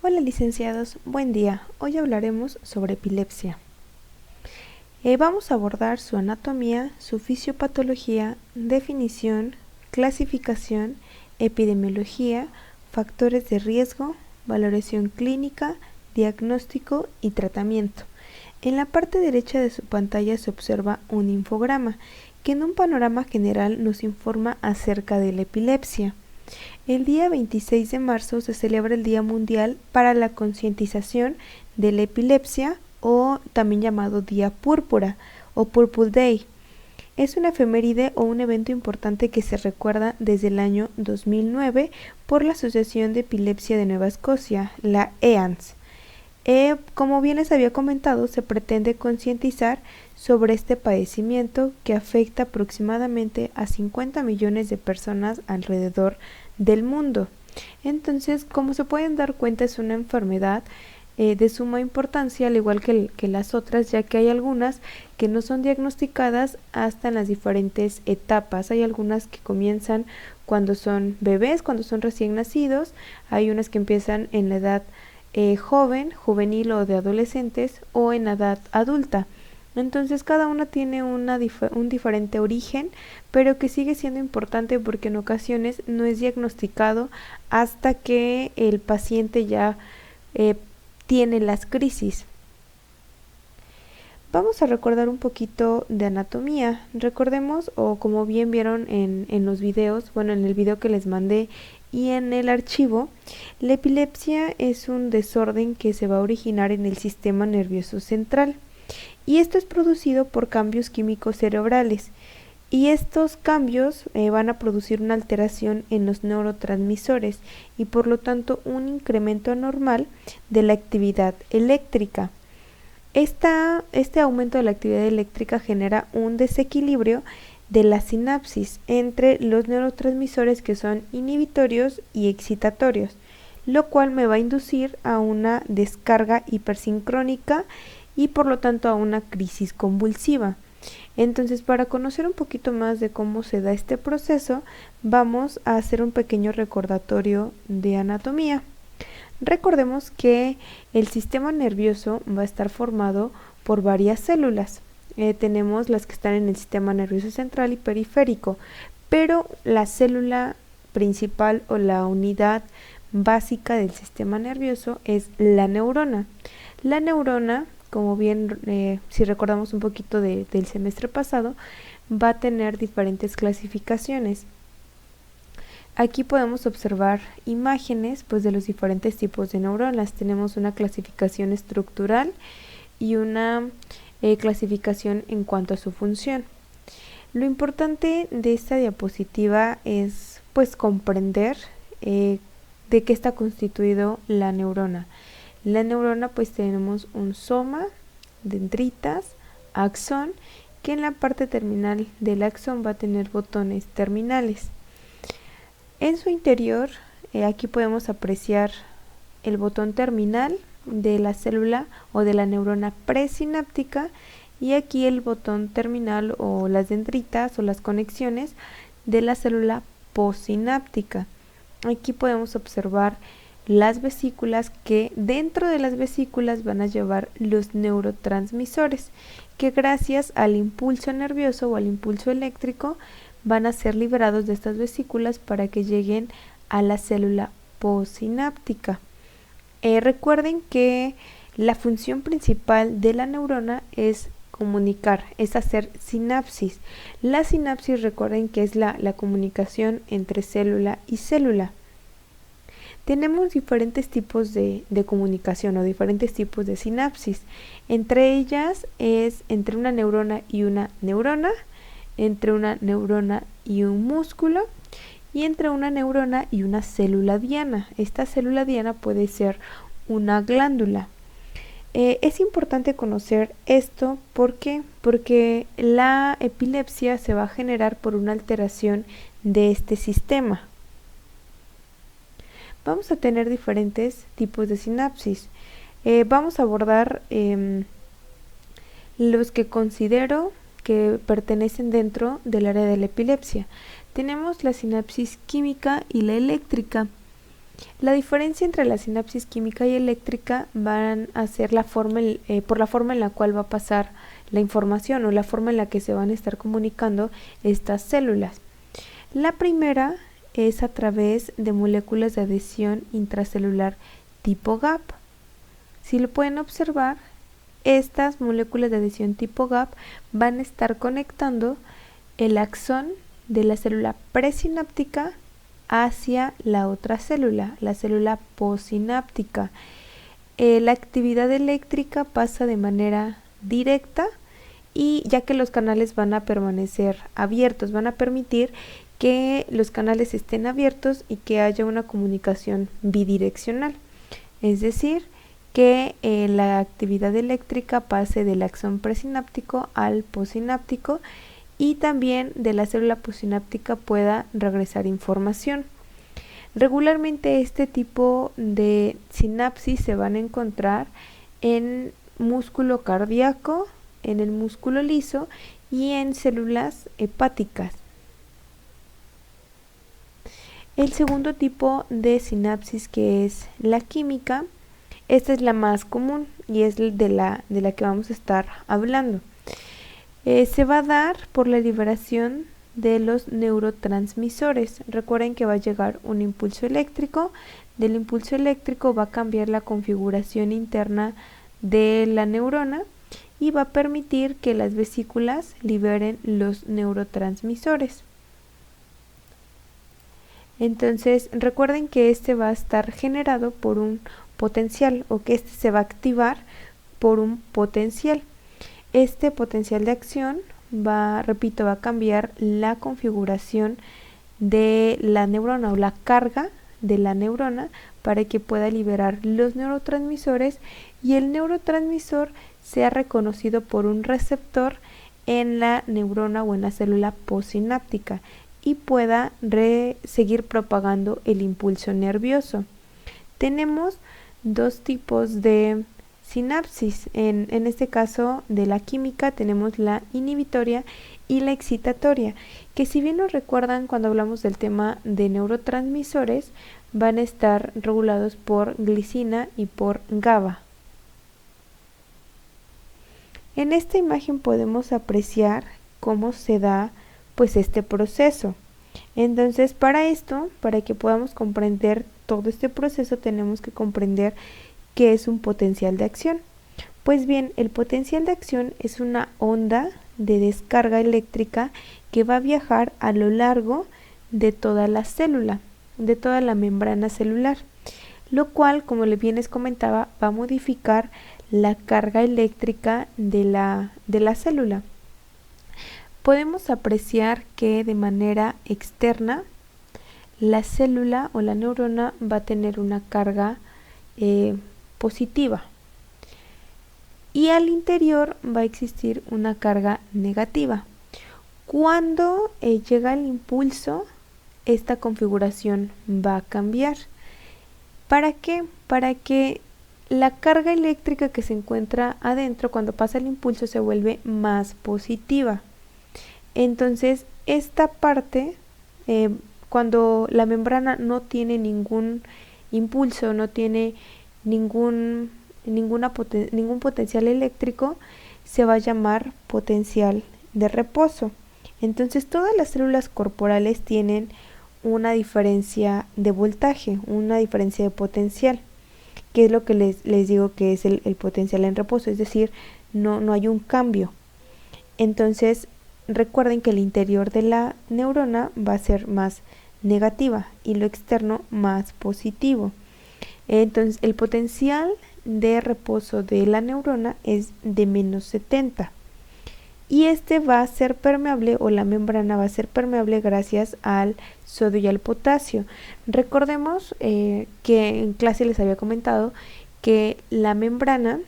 Hola licenciados, buen día. Hoy hablaremos sobre epilepsia. Vamos a abordar su anatomía, su fisiopatología, definición, clasificación, epidemiología, factores de riesgo, valoración clínica, diagnóstico y tratamiento. En la parte derecha de su pantalla se observa un infograma que en un panorama general nos informa acerca de la epilepsia. El día 26 de marzo se celebra el Día Mundial para la Concientización de la Epilepsia, o también llamado Día Púrpura o Purple Day. Es una efeméride o un evento importante que se recuerda desde el año 2009 por la Asociación de Epilepsia de Nueva Escocia, la EANS. Como bien les había comentado, se pretende concientizar sobre este padecimiento que afecta aproximadamente a 50 millones de personas alrededor del mundo. Entonces, como se pueden dar cuenta, es una enfermedad de suma importancia, al igual que las otras, ya que hay algunas que no son diagnosticadas hasta en las diferentes etapas. Hay algunas que comienzan cuando son bebés, cuando son recién nacidos, hay unas que empiezan en la edad joven, juvenil o de adolescentes, o en edad adulta. Entonces cada una tiene un diferente origen, pero que sigue siendo importante porque en ocasiones no es diagnosticado hasta que el paciente ya tiene las crisis. Vamos a recordar un poquito de anatomía. Recordemos, o como bien vieron en los videos, bueno, en el video que les mandé y en el archivo, la epilepsia es un desorden que se va a originar en el sistema nervioso central. Y esto es producido por cambios químicos cerebrales. Y estos cambios van a producir una alteración en los neurotransmisores y por lo tanto un incremento anormal de la actividad eléctrica. Este aumento de la actividad eléctrica genera un desequilibrio de la sinapsis entre los neurotransmisores que son inhibitorios y excitatorios, lo cual me va a inducir a una descarga hipersincrónica y por lo tanto a una crisis convulsiva. Entonces, para conocer un poquito más de cómo se da este proceso, vamos a hacer un pequeño recordatorio de anatomía. Recordemos que el sistema nervioso va a estar formado por varias células. Tenemos las que están en el sistema nervioso central y periférico, pero la célula principal o la unidad básica del sistema nervioso es la neurona. La neurona, como bien si recordamos un poquito del semestre pasado, va a tener diferentes clasificaciones. Aquí podemos observar imágenes de los diferentes tipos de neuronas. Tenemos una clasificación estructural y una clasificación en cuanto a su función. Lo importante de esta diapositiva es comprender de qué está constituido la neurona. La neurona tenemos un soma, dendritas, axón, que en la parte terminal del axón va a tener botones terminales. En su interior, aquí podemos apreciar el botón terminal de la célula o de la neurona presináptica y aquí el botón terminal o las dendritas o las conexiones de la célula postsináptica. Aquí podemos observar las vesículas, que dentro de las vesículas van a llevar los neurotransmisores que gracias al impulso nervioso o al impulso eléctrico van a ser liberados de estas vesículas para que lleguen a la célula postsináptica. Recuerden que la función principal de la neurona es comunicar, es hacer sinapsis. La sinapsis, recuerden que es la comunicación entre célula y célula. Tenemos diferentes tipos de comunicación o diferentes tipos de sinapsis. Entre ellas es entre una neurona y una neurona, entre una neurona y un músculo y entre una neurona y una célula diana. Esta célula diana puede ser una glándula. Es importante conocer esto porque la epilepsia se va a generar por una alteración de este sistema. Vamos a tener diferentes tipos de sinapsis. Vamos a abordar los que considero que pertenecen dentro del área de la epilepsia. Tenemos la sinapsis química y la eléctrica. La diferencia entre la sinapsis química y eléctrica van a ser por la forma en la cual va a pasar la información o la forma en la que se van a estar comunicando estas células. La primera es a través de moléculas de adhesión intracelular tipo GAP. Si lo pueden observar, estas moléculas de adhesión tipo GAP van a estar conectando el axón de la célula presináptica hacia la otra célula, la célula postsináptica. La actividad eléctrica pasa de manera directa y ya que los canales van a permanecer abiertos, van a permitir que los canales estén abiertos y que haya una comunicación bidireccional, es decir, que la actividad eléctrica pase del axón presináptico al postsináptico y también de la célula postsináptica pueda regresar información. Regularmente este tipo de sinapsis se van a encontrar en músculo cardíaco, en el músculo liso y en células hepáticas. El segundo tipo de sinapsis, que es la química, esta es la más común y es de la que vamos a estar hablando. Se va a dar por la liberación de los neurotransmisores. Recuerden que va a llegar un impulso eléctrico. Del impulso eléctrico va a cambiar la configuración interna de la neurona y va a permitir que las vesículas liberen los neurotransmisores. Entonces recuerden que este va a estar generado por un potencial, o que este se va a activar por un potencial. Este potencial de acción va a cambiar la configuración de la neurona o la carga de la neurona para que pueda liberar los neurotransmisores y el neurotransmisor sea reconocido por un receptor en la neurona o en la célula postsináptica y pueda seguir propagando el impulso nervioso. Tenemos dos tipos de sinapsis. En este caso de la química tenemos la inhibitoria y la excitatoria, que si bien nos recuerdan cuando hablamos del tema de neurotransmisores, van a estar regulados por glicina y por GABA. En esta imagen podemos apreciar cómo se da pues este proceso. Entonces para que podamos comprender todo este proceso, tenemos que comprender qué es un potencial de acción. Pues bien, el potencial de acción es una onda de descarga eléctrica que va a viajar a lo largo de toda la célula, de toda la membrana celular, lo cual, como bien les comentaba, va a modificar la carga eléctrica de la célula. Podemos apreciar que de manera externa la célula o la neurona va a tener una carga positiva y al interior va a existir una carga negativa. Cuando llega el impulso, esta configuración va a cambiar. ¿Para qué? Para que la carga eléctrica que se encuentra adentro, cuando pasa el impulso, se vuelve más positiva. Entonces esta parte, cuando la membrana no tiene ningún impulso, no tiene ningún potencial eléctrico, se va a llamar potencial de reposo. Entonces todas las células corporales tienen una diferencia de voltaje, una diferencia de potencial, que es lo que les digo que es el potencial en reposo, es decir, no hay un cambio. Entonces recuerden que el interior de la neurona va a ser más negativa y lo externo más positivo. Entonces el potencial de reposo de la neurona es de menos 70 y este va a ser permeable, o la membrana va a ser permeable gracias al sodio y al potasio. Recordemos que en clase les había comentado que la membrana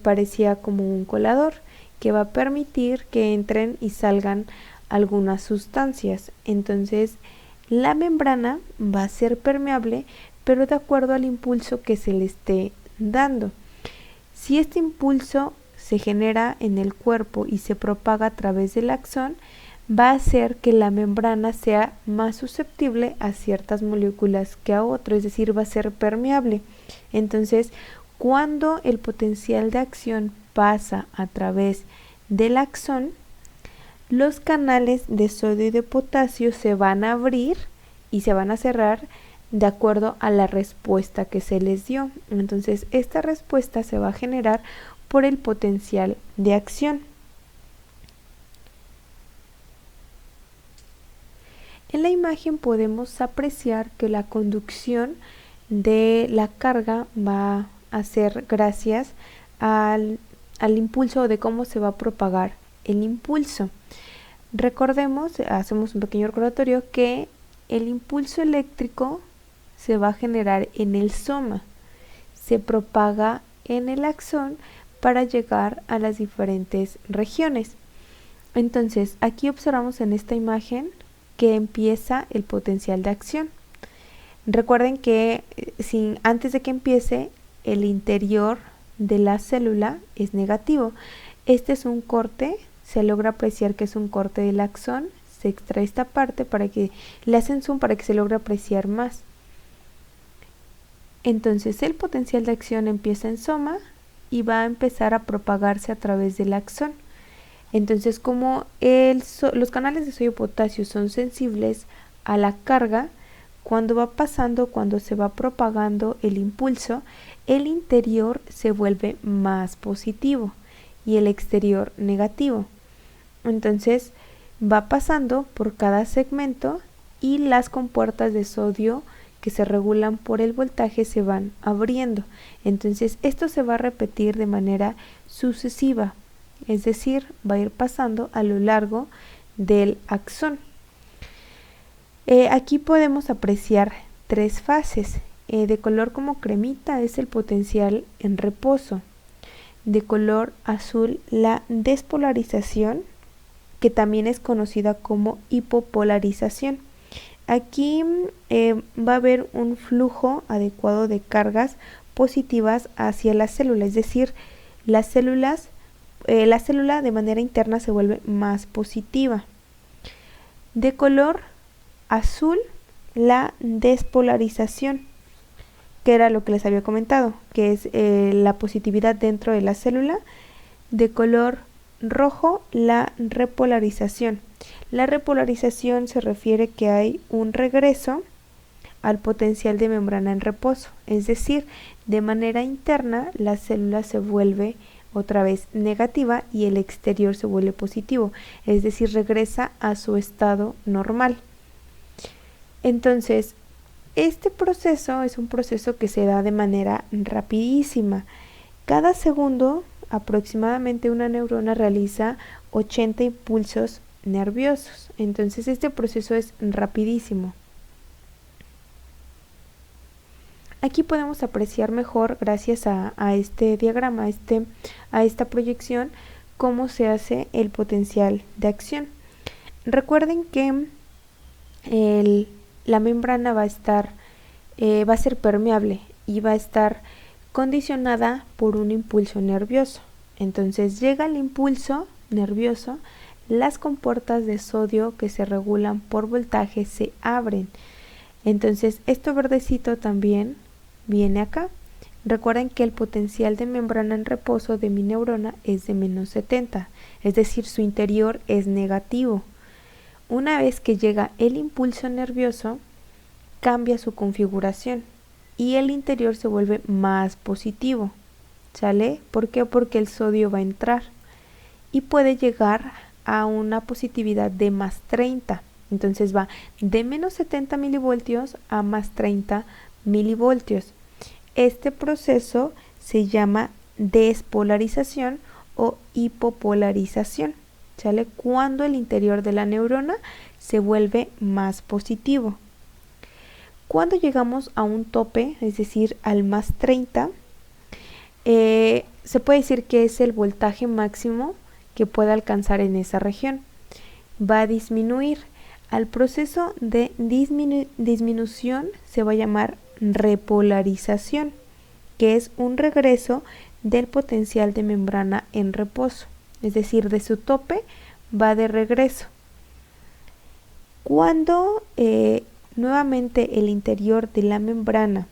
parecía como un colador que va a permitir que entren y salgan algunas sustancias. Entonces la membrana va a ser permeable, pero de acuerdo al impulso que se le esté dando. Si este impulso se genera en el cuerpo y se propaga a través del axón, va a hacer que la membrana sea más susceptible a ciertas moléculas que a otras, es decir, va a ser permeable. Entonces, cuando el potencial de acción pasa a través del axón, los canales de sodio y de potasio se van a abrir y se van a cerrar de acuerdo a la respuesta que se les dio. Entonces, esta respuesta se va a generar por el potencial de acción. En la imagen podemos apreciar que la conducción de la carga va a ser gracias al impulso, de cómo se va a propagar el impulso. Recordemos, hacemos un pequeño recordatorio, que el impulso eléctrico se va a generar en el soma, se propaga en el axón para llegar a las diferentes regiones. Entonces, aquí observamos en esta imagen que empieza el potencial de acción. Recuerden que antes de que empiece, el interior de la célula es negativo. Este es un corte, se logra apreciar que es un corte del axón, se extrae esta parte para que le hacen zoom para que se logre apreciar más. Entonces el potencial de acción empieza en soma y va a empezar a propagarse a través del axón. Entonces, como los canales de sodio y potasio son sensibles a la carga, cuando va pasando, cuando se va propagando el impulso, el interior se vuelve más positivo y el exterior negativo. Entonces, va pasando por cada segmento y las compuertas de sodio que se regulan por el voltaje se van abriendo. Entonces, esto se va a repetir de manera sucesiva. Es decir, va a ir pasando a lo largo del axón. Aquí podemos apreciar tres fases. De color como cremita es el potencial en reposo. De color azul la despolarización, que también es conocida como hipopolarización. Aquí va a haber un flujo adecuado de cargas positivas hacia la célula, es decir, la célula de manera interna se vuelve más positiva. De color azul, la despolarización, que era lo que les había comentado, que es la positividad dentro de la célula. De color rojo, la repolarización. La repolarización se refiere que hay un regreso al potencial de membrana en reposo, es decir, de manera interna la célula se vuelve otra vez negativa y el exterior se vuelve positivo, es decir, regresa a su estado normal. Entonces, este proceso es un proceso que se da de manera rapidísima. Cada segundo, aproximadamente una neurona realiza 80 impulsos nerviosos. Entonces, este proceso es rapidísimo. Aquí podemos apreciar mejor, gracias a este diagrama, a esta proyección, cómo se hace el potencial de acción. Recuerden que la membrana va a ser permeable y va a estar condicionada por un impulso nervioso. Entonces llega el impulso nervioso, las compuertas de sodio que se regulan por voltaje se abren. Entonces esto verdecito también viene acá. Recuerden que el potencial de membrana en reposo de mi neurona es de menos 70, es decir, su interior es negativo. Una vez que llega el impulso nervioso, cambia su configuración y el interior se vuelve más positivo. ¿Sale? ¿Por qué? Porque el sodio va a entrar y puede llegar a una positividad de más 30. Entonces va de menos 70 milivoltios a más 30 milivoltios. Este proceso se llama despolarización o hipopolarización. ¿Sale? Cuando el interior de la neurona se vuelve más positivo. Cuando llegamos a un tope, es decir, al más 30, se puede decir que es el voltaje máximo que puede alcanzar en esa región. Va a disminuir. Al proceso de disminución se va a llamar repolarización, que es un regreso del potencial de membrana en reposo. Es decir, de su tope va de regreso. Cuando nuevamente el interior de la membrana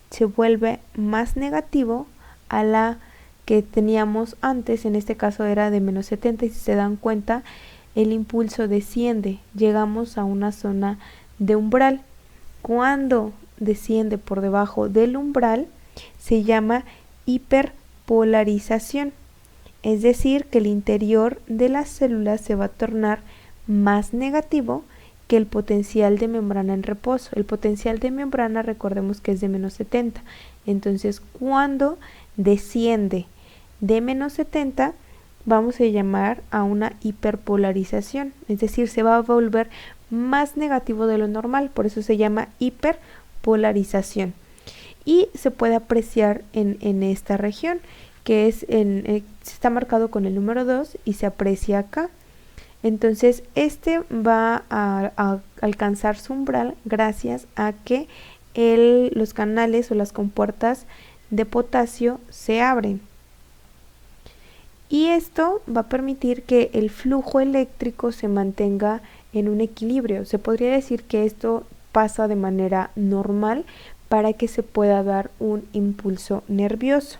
se vuelve más negativo a la que teníamos antes, en este caso era de menos 70, y si se dan cuenta el impulso desciende, llegamos a una zona de umbral. Cuando desciende por debajo del umbral se llama hiperpolarización, es decir, que el interior de las células se va a tornar más negativo que el potencial de membrana en reposo. El potencial de membrana, recordemos que es de menos 70, entonces cuando desciende de menos 70 vamos a llamar a una hiperpolarización, es decir, se va a volver más negativo de lo normal, por eso se llama hiperpolarización. Y se puede apreciar en esta región, que es está marcado con el número 2 y se aprecia acá. Entonces este va a alcanzar su umbral gracias a que los canales o las compuertas de potasio se abren. Y esto va a permitir que el flujo eléctrico se mantenga en un equilibrio. Se podría decir que esto pasa de manera normal para que se pueda dar un impulso nervioso.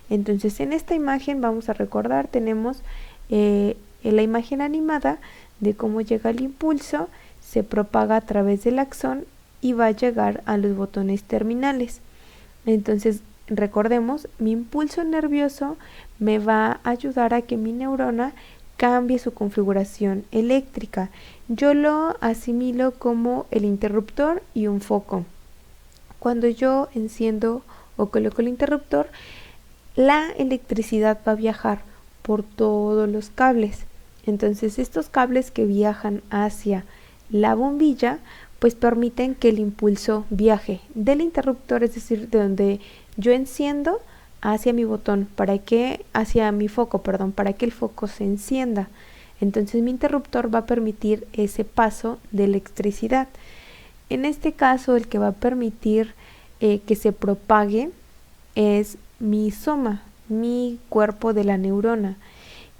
Entonces en esta imagen vamos a recordar, tenemos la imagen animada de cómo llega el impulso, se propaga a través del axón y va a llegar a los botones terminales. Entonces recordemos, mi impulso nervioso me va a ayudar a que mi neurona cambie su configuración eléctrica. Yo lo asimilo como el interruptor y un foco. Cuando yo enciendo o coloco el interruptor, la electricidad va a viajar por todos los cables. Entonces estos cables que viajan hacia la bombilla pues permiten que el impulso viaje del interruptor, es decir, de donde yo enciendo hacia mi botón, hacia mi foco, para que el foco se encienda. Entonces mi interruptor va a permitir ese paso de electricidad. En este caso, el que va a permitir que se propague es mi soma, mi cuerpo de la neurona,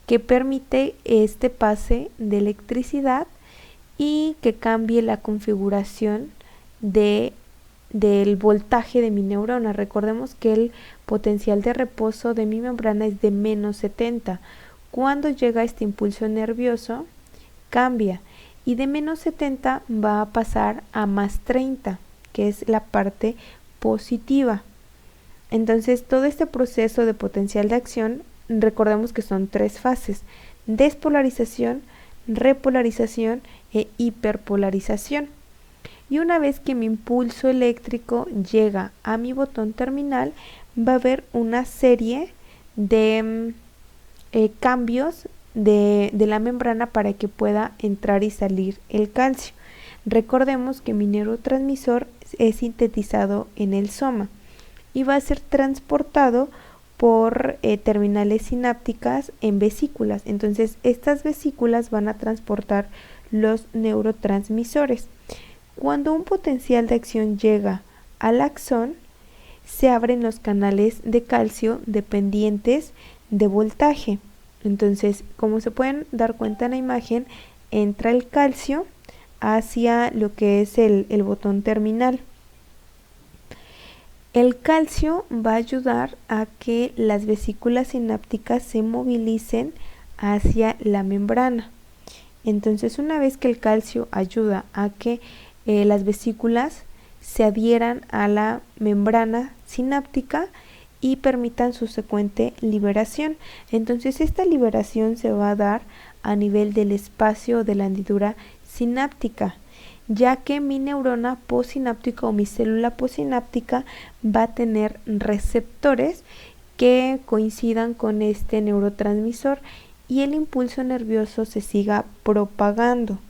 que permite este pase de electricidad y que cambie la configuración del voltaje de mi neurona. Recordemos que el potencial de reposo de mi membrana es de menos 70. Cuando llega este impulso nervioso, cambia y de menos 70 va a pasar a más 30, que es la parte positiva. Entonces todo este proceso de potencial de acción, recordemos que son 3 fases: despolarización, repolarización e hiperpolarización. Y una vez que mi impulso eléctrico llega a mi botón terminal, va a haber una serie de cambios de la membrana para que pueda entrar y salir el calcio. Recordemos que mi neurotransmisor es sintetizado en el soma y va a ser transportado por terminales sinápticas en vesículas. Entonces estas vesículas van a transportar los neurotransmisores. Cuando un potencial de acción llega al axón, se abren los canales de calcio dependientes de voltaje. Entonces, como se pueden dar cuenta en la imagen, entra el calcio hacia lo que es el botón terminal. El calcio va a ayudar a que las vesículas sinápticas se movilicen hacia la membrana. Entonces, una vez que el calcio ayuda a que las vesículas se adhieran a la membrana sináptica y permitan su subsecuente liberación. Entonces esta liberación se va a dar a nivel del espacio de la hendidura sináptica, ya que mi neurona postsináptica o mi célula postsináptica va a tener receptores que coincidan con este neurotransmisor y el impulso nervioso se siga propagando.